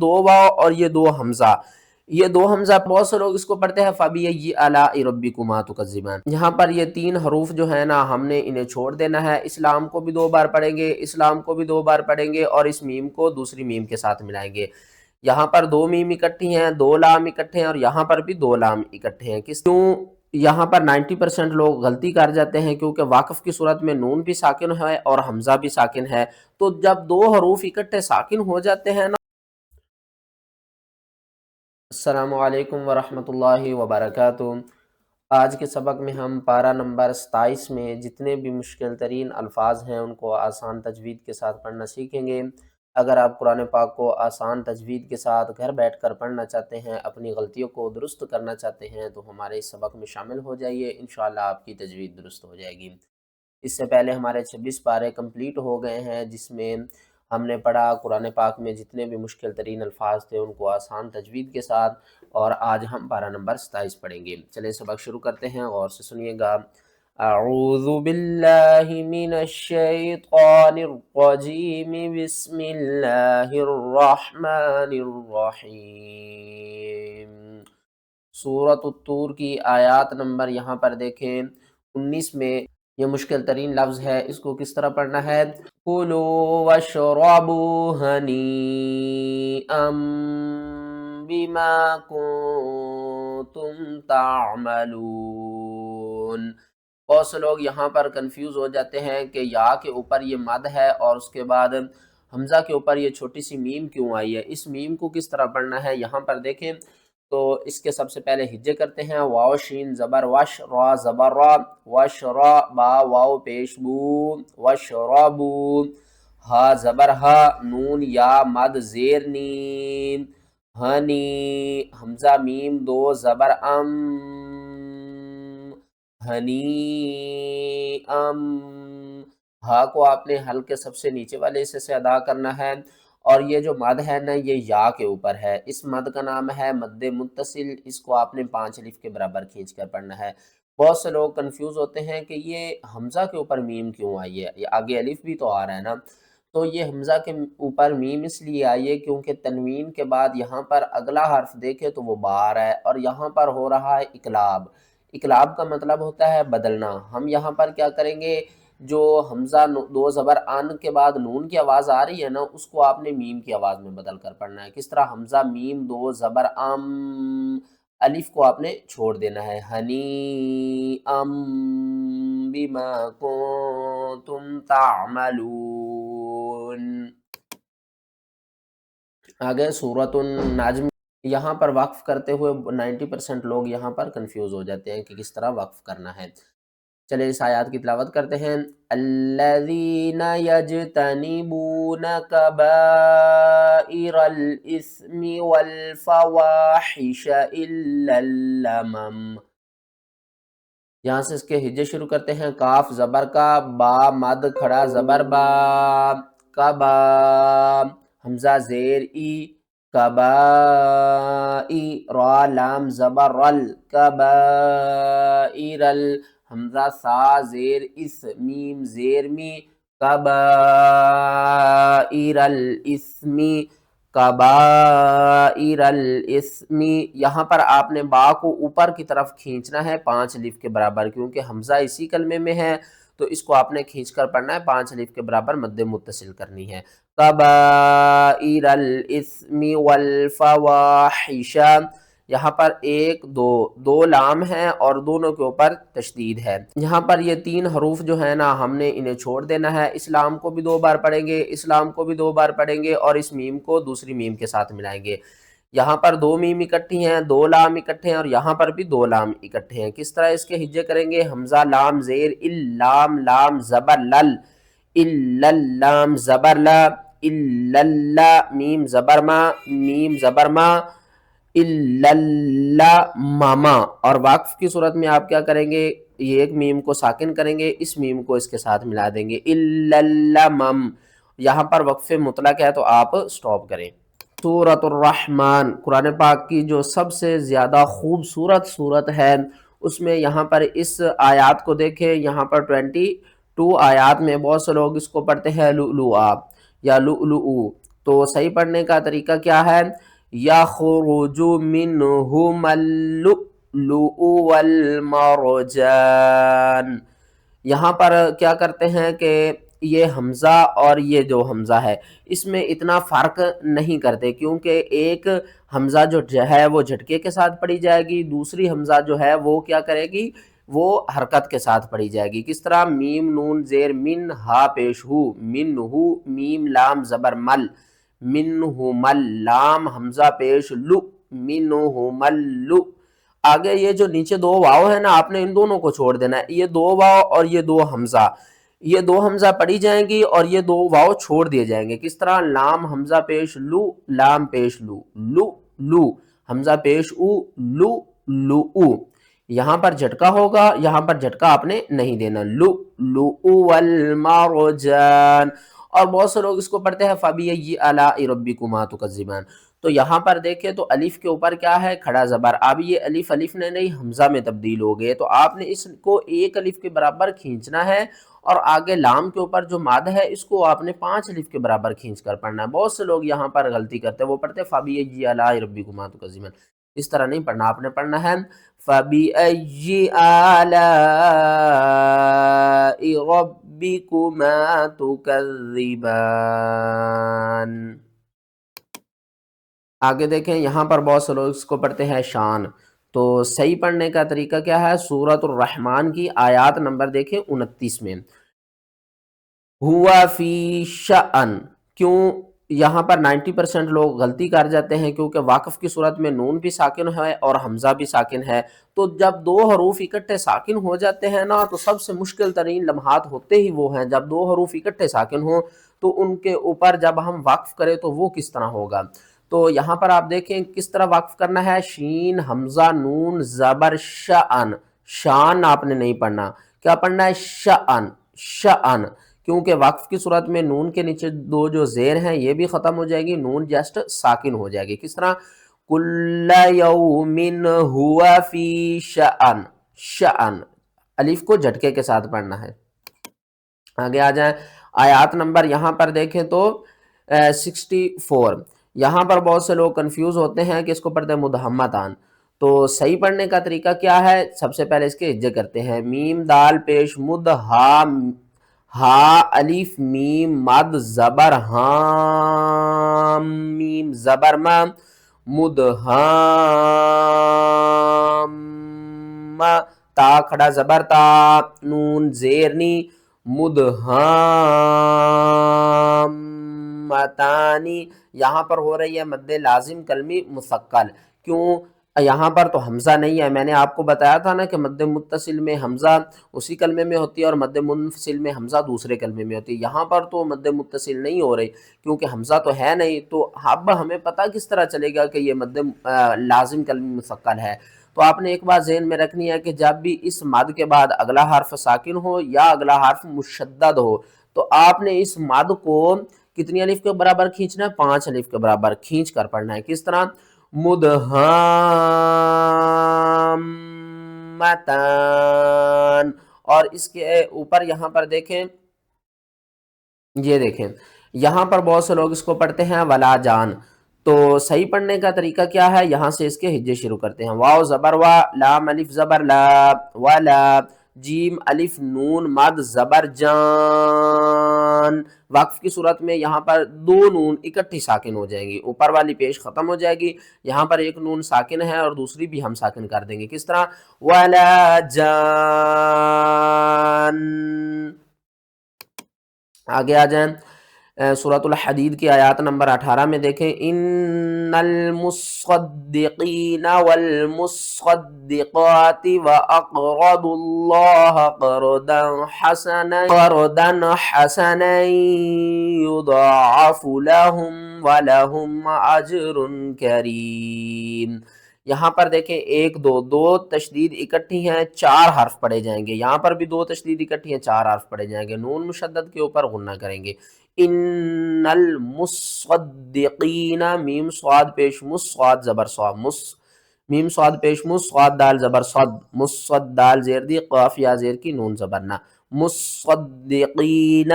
دو واو اور یہ دو حمزہ، یہ دو حمزہ بہت سے لوگ اس کو پڑھتے ہیں فَبِأَيِّ آلَاءِ رَبِّكُمَا تُكَذِّبَانِ۔ یہاں پر یہ تین حروف جو ہیں نا ہم نے انہیں چھوڑ دینا ہے، اسلام کو بھی دو بار پڑھیں گے، اسلام کو بھی دو بار پڑھیں گے اور اس میم کو دوسری میم کے ساتھ ملائیں گے۔ یہاں پر دو میم اکٹھی ہیں، دو لام اکٹھے ہیں اور یہاں پر بھی دو لام اکٹھے ہیں۔ کیوں یہاں پر 90% لوگ غلطی کر جاتے ہیں؟ کیونکہ واقف کی صورت میں نون بھی ساکن ہے اور حمزہ بھی ساکن ہے، تو جب دو حروف اکٹھے ساکن ہو جاتے ہیں نا۔ السلام علیکم ورحمۃ اللہ وبرکاتہ۔ آج کے سبق میں ہم پارہ نمبر 27 میں جتنے بھی مشکل ترین الفاظ ہیں ان کو آسان تجوید کے ساتھ پڑھنا سیکھیں گے۔ اگر آپ قرآن پاک کو آسان تجوید کے ساتھ گھر بیٹھ کر پڑھنا چاہتے ہیں، اپنی غلطیوں کو درست کرنا چاہتے ہیں تو ہمارے اس سبق میں شامل ہو جائیے، انشاءاللہ آپ کی تجوید درست ہو جائے گی۔ اس سے پہلے ہمارے 26 پارے کمپلیٹ ہو گئے ہیں، جس میں ہم نے پڑھا قرآن پاک میں جتنے بھی مشکل ترین الفاظ تھے ان کو آسان تجوید کے ساتھ، اور آج ہم پارہ نمبر 27 پڑھیں گے۔ چلیں سبق شروع کرتے ہیں، غور سے سنیے گا۔ اعوذ باللہ من الشیطان الرجیم، بسم اللہ الرحمن الرحیم۔ سورۃ الطور کی آیات نمبر یہاں پر دیکھیں 19 میں یہ مشکل ترین لفظ ہے، اس کو کس طرح پڑھنا ہے؟ کُلُوا وَاشْرَبُوا هَنِيئًا بِمَا كُنتُمْ تَعْمَلُونَ۔ بہت سے لوگ یہاں پر کنفیوز ہو جاتے ہیں کہ یا کے اوپر یہ مد ہے اور اس کے بعد حمزہ کے اوپر یہ چھوٹی سی میم کیوں آئی ہے، اس میم کو کس طرح پڑھنا ہے؟ یہاں پر دیکھیں تو اس کے سب سے پہلے ہجے کرتے ہیں، واو شین زبر وش، را زبر را، وش را، با واو پیش بو، وش را بو، ہا زبر ہا، نون یا مد زیر نیم، ہنی، حمزہ میم دو زبر ام، ہنی ام۔ ہا کو آپ نے حلق کے سب سے نیچے والے حصے سے ادا کرنا ہے، اور یہ جو مد ہے نا یہ یا کے اوپر ہے، اس مد کا نام ہے مد متصل، اس کو آپ نے 5 الف کے برابر کھینچ کر پڑھنا ہے۔ بہت سے لوگ کنفیوز ہوتے ہیں کہ یہ حمزہ کے اوپر میم کیوں آئی ہے، یہ آگے الف بھی تو آ رہا ہے نا، تو یہ حمزہ کے اوپر میم اس لیے آئی ہے کیونکہ تنوین کے بعد یہاں پر اگلا حرف دیکھے تو وہ با آ رہا ہے اور یہاں پر ہو رہا ہے اقلاب۔ اقلاب کا مطلب ہوتا ہے بدلنا۔ ہم یہاں پر کیا کریں گے، جو حمزہ دو زبر ان کے بعد نون کی آواز آ رہی ہے نا اس کو آپ نے میم کی آواز میں بدل کر پڑھنا ہے۔ کس طرح؟ حمزہ میم دو زبر ام، الف کو آپ نے چھوڑ دینا ہے، ہنی ام بما کنتم تعملون۔ آگے سورۃ النجم، یہاں پر وقف کرتے ہوئے 90% لوگ یہاں پر کنفیوز ہو جاتے ہیں کہ کس طرح وقف کرنا ہے۔ چلے اس آیات کی تلاوت کرتے ہیں۔ الذین یجتنبون کبائر الاثم والفواحش الا اللمم۔ یہاں سے اس کے ہجے شروع کرتے ہیں، کاف زبر کا، با مد کھڑا زبر با، کبا، حمزہ زیر ای، کبائی، را لام زبر رل، کبائرل، حمزہ سا زیر اس، میم زیر می، کبائر الاسم، کبائر الاسم۔ یہاں پر آپ نے با کو اوپر کی طرف کھینچنا ہے 5 الف کے برابر، کیونکہ حمزہ اسی کلمے میں ہے تو اس کو آپ نے کھینچ کر پڑھنا ہے، 5 الف کے برابر مد متصل کرنی ہے۔ کبائر الاسم والفواحش، یہاں پر ایک دو لام ہیں اور دونوں کے اوپر تشدید ہے۔ یہاں پر یہ 3 حروف جو ہیں نا ہم نے انہیں چھوڑ دینا ہے، اسلام کو بھی 2 بار پڑھیں گے، اسلام کو بھی 2 بار پڑھیں گے اور اس میم کو دوسری میم کے ساتھ ملائیں گے۔ یہاں پر 2 میم اکٹھی ہیں، 2 لام اکٹھے ہیں اور یہاں پر بھی 2 لام اکٹھے ہیں۔ کس طرح اس کے ہجے کریں گے؟ حمزہ لام زیر ال، لام لام زبر لل، لام زبر لا، الا، میم زبر ما، میم زبر ما، الا ماما۔ اور وقف کی صورت میں آپ کیا کریں گے، یہ ایک میم کو ساکن کریں گے، اس میم کو اس کے ساتھ ملا دیں گے، الا مم۔ یہاں پر وقف مطلق ہے تو آپ سٹاپ کریں۔ سورۃ الرحمن، قرآن پاک کی جو سب سے زیادہ خوبصورت صورت ہے، اس میں یہاں پر اس آیات کو دیکھیں، یہاں پر 22 آیات میں بہت سے لوگ اس کو پڑھتے ہیں لؤلؤا یا لؤلؤ، تو صحیح پڑھنے کا طریقہ کیا ہے؟ یخرج منہم اللؤلؤ والمرجان۔ یہاں پر کیا کرتے ہیں کہ یہ حمزہ اور یہ جو حمزہ ہے اس میں اتنا فرق نہیں کرتے، کیونکہ ایک حمزہ جو ہے وہ جھٹکے کے ساتھ پڑھی جائے گی، دوسری حمزہ جو ہے وہ کیا کرے گی، وہ حرکت کے ساتھ پڑھی جائے گی۔ کس طرح؟ میم نون زیر من ہا پیش ہو، من ہو، میم لام زبر مل، من ہو مل، لام حمزہ پیش لو، من ہو مل لو۔ آگے یہ جو نیچے دو واو ہے نا، آپ نے ان دونوں کو چھوڑ دینا ہے، یہ دو واو اور یہ دو حمزہ، یہ دو حمزہ پڑھی جائیں گی اور یہ دو واو چھوڑ دیے جائیں گے۔ کس طرح؟ لام حمزہ پیش لو، لام پیش لو، لو لو، حمزہ پیش او، لو لو او۔ یہاں پر جھٹکا ہوگا، یہاں پر جھٹکا آپ نے نہیں دینا، لو لو والمرجان۔ اور بہت سے لوگ اس کو پڑھتے ہیں فَبِأَيِّ آلَاءِ رَبِّكُمَا تُكَذِّبَانِ۔ تو یہاں پر دیکھیں تو الف کے اوپر کیا ہے؟ کھڑا زبر۔ اب یہ الف الف نے نہیں حمزہ میں تبدیل ہو گئے، تو آپ نے اس کو ایک الف کے برابر کھینچنا ہے، اور آگے لام کے اوپر جو ماد ہے اس کو آپ نے 5 الف کے برابر کھینچ کر پڑھنا ہے۔ بہت سے لوگ یہاں پر غلطی کرتے ہیں، وہ پڑھتے ہیں فَبِأَيِّ آلَاءِ رَبِّكُمَا تُكَذِّبَانِ۔ اس طرح نہیں پڑھنا، آپ نے پڑھنا ہے فَبِأَيِّ آلَاءِ رَبِّكُمَا تُكَذِّبَانِ۔ آگے دیکھیں یہاں پر بہت سے لوگ اس کو پڑھتے ہیں شان، تو صحیح پڑھنے کا طریقہ کیا ہے؟ سورۃ الرحمن کی آیات نمبر دیکھیں 29 میں، ہوا فی شأن۔ کیوں یہاں پر 90% لوگ غلطی کر جاتے ہیں؟ کیونکہ واقف کی صورت میں نون بھی ساکن ہے اور حمزہ بھی ساکن ہے، تو جب دو حروف اکٹھے ساکن ہو جاتے ہیں نا، تو سب سے مشکل ترین لمحات ہوتے ہی وہ ہیں جب دو حروف اکٹھے ساکن ہوں، تو ان کے اوپر جب ہم وقف کریں تو وہ کس طرح ہوگا۔ تو یہاں پر آپ دیکھیں کس طرح وقف کرنا ہے، شین حمزہ نون زبر شأن، شان آپ نے نہیں پڑھنا، کیا پڑھنا ہے؟ شأن، شأن، کیونکہ وقف کی صورت میں نون کے نیچے دو جو زیر ہیں یہ بھی ختم ہو جائے گی، نون جسٹ ساکن ہو جائے گی۔ کس طرح؟ کل یوم ہوا فی شأن، شأن، الف کو جھٹکے کے ساتھ پڑھنا ہے۔ آگے آ جائیں، آیات نمبر یہاں پر دیکھیں تو 64۔ یہاں پر بہت سے لوگ کنفیوز ہوتے ہیں کہ اس کو پڑھتے ہیں مدہمتان، تو صحیح پڑھنے کا طریقہ کیا ہے؟ سب سے پہلے اس کے ہجے کرتے ہیں، میم دال پیش مد ہا، ہا الف میم مد زبر ہام، میم زبر ما، مد ہام، تا کھڑا زبر تا، نون زیرنی، مد ہام متانی۔ یہاں پر ہو رہی ہے مد لازم کلمی مثقل، کیوں؟ یہاں پر تو حمزہ نہیں ہے، میں نے آپ کو بتایا تھا نا کہ مد متصل میں حمزہ اسی کلمے میں ہوتی ہے اور مد منفصل میں حمزہ دوسرے کلمے میں ہوتی ہے، یہاں پر تو مد متصل نہیں ہو رہی کیونکہ حمزہ تو ہے نہیں، تو اب ہمیں پتہ کس طرح چلے گا کہ یہ مد لازم کلمی مثقل ہے؟ تو آپ نے ایک بات ذہن میں رکھنی ہے کہ جب بھی اس مد کے بعد اگلا حرف ساکن ہو یا اگلا حرف مشدد ہو، تو آپ نے اس مد کو کتنی الف کے برابر کھینچنا ہے؟ 5 الف کے برابر کھینچ کر پڑھنا ہے۔ کس طرح؟ مدہامتان۔ اور اس کے اوپر یہاں پر دیکھیں، یہ دیکھیں یہاں پر بہت سے لوگ اس کو پڑھتے ہیں ولا جان، تو صحیح پڑھنے کا طریقہ کیا ہے؟ یہاں سے اس کے ہجے شروع کرتے ہیں، واو زبر وا، لام الف زبر لا، ولا، جیم الف نون مد زبر جان۔ وقف کی صورت میں یہاں پر دو نون اکٹھی ساکن ہو جائیں گی، اوپر والی پیش ختم ہو جائے گی، یہاں پر ایک نون ساکن ہے اور دوسری بھی ہم ساکن کر دیں گے۔ کس طرح؟ ولا جان۔ آگے آ جائیں، سورۃ الحدید کی آیات نمبر 18 میں دیکھیں، ان المصدقین والمصدقات واقرضوا اللہ قرضا حسنا یضاعف لهم ولهم اجر کریم۔ یہاں پر دیکھیں ایک دو تشدید اکٹھی ہیں، 4 حرف پڑھے جائیں گے، یہاں پر بھی 2 تشدید اکٹھی ہیں، 4 حرف پڑھے جائیں گے، نون مشدد کے اوپر غنہ کریں گے۔ ان المصدقین، میم صاد پیش مس، صاد زبر صاد مس، میم صاد پیش مس، صاد دال زبر صد، مصد دال زیر دی، قاف یا زیر کی، نون زبر نہ، مصدقین،